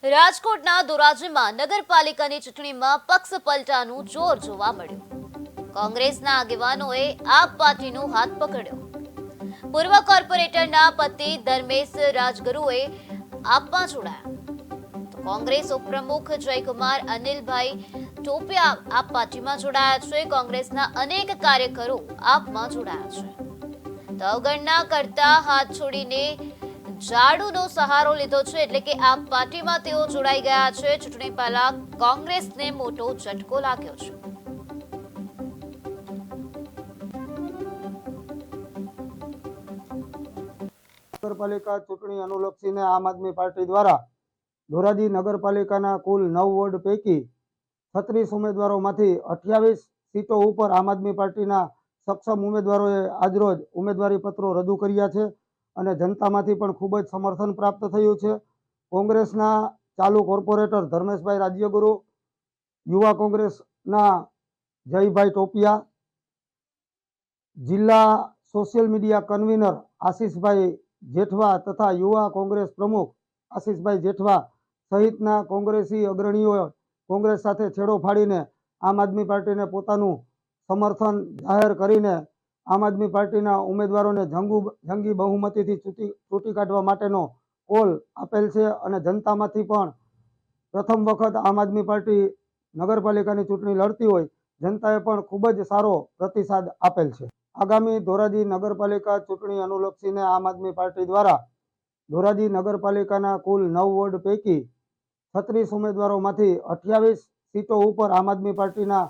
રાજકોટના ધોરાજીમાં નગરપાલિકાની ચૂંટણીમાં પક્ષ પલટાનું જોર જોવા મળ્યું। કોંગ્રેસના આગેવાનોએ આપ પાર્ટીનો હાથ પકડ્યો। પૂર્વ કોર્પોરેટરના પતિ ધર્મેશ રાજગુરુએ આપમાં જોડાયા તો કોંગ્રેસ ઉપપ્રમુખ જયકુમાર અનિલભાઈ ટોપિયા આપ પાર્ટીમાં જોડાયા છે। કોંગ્રેસના અનેક કાર્યકરો આપમાં જોડાયા છે તો અવગણના કરતા હાથ છોડીને જાડુનો સહારો લીધો છે, એટલે કે આપ પાર્ટીમાં તેઓ જોડાઈ ગયા છે। ચૂંટણી પહેલા કોંગ્રેસને મોટો ઝટકો લાગ્યો છે। નગરપાલિકા ચૂંટણી અનુલક્ષીને આમ આદમી પાર્ટી દ્વારા ધોરાજી નગરપાલિકાના કુલ 9 વોર્ડ પૈકી 36 ઉમેદવારોમાંથી 28 સીટો ઉપર આમ આદમી પાર્ટીના સક્ષમ ઉમેદવારોએ આજરોજ ઉમેદવારી પત્રો રજૂ કર્યા છે અને જનતામાંથી પણ ખૂબ જ સમર્થન પ્રાપ્ત થયું છે। કોંગ્રેસના ચાલુ કોર્પોરેટર ધર્મેશભાઈ રાજ્યગુરુ, યુવા કોંગ્રેસના જયભાઈ ટોપિયા, જિલ્લા સોશિયલ મીડિયા કન્વીનર આશીષભાઈ જેઠવા તથા યુવા કોંગ્રેસ પ્રમુખ આશીષભાઈ જેઠવા સહિતના કોંગ્રેસી અગ્રણીઓએ કોંગ્રેસ સાથે છેડો ફાડીને આમ આદમી પાર્ટીને પોતાનું સમર્થન જાહેર કરીને આમ આદમી પાર્ટીના ઉમેદવારોને જંગી બહુમતીથી ચૂંટી કાઢવા માટેનો કોલ આપેલ છે અને જનતામાંથી પણ પ્રથમ વખત આમ આદમી પાર્ટી નગરપાલિકાની ચૂંટણી લડતી હોય જનતાએ પણ ખૂબ જ સારો પ્રતિસાદ આપેલ છે। આગામી ધોરાજી નગરપાલિકા ચૂંટણી અનુલક્ષીને આમ આદમી પાર્ટી દ્વારા ધોરાજી નગરપાલિકાના કુલ 9 વોર્ડ પૈકી 36 ઉમેદવારોમાંથી 28 સીટો ઉપર આમ આદમી પાર્ટીના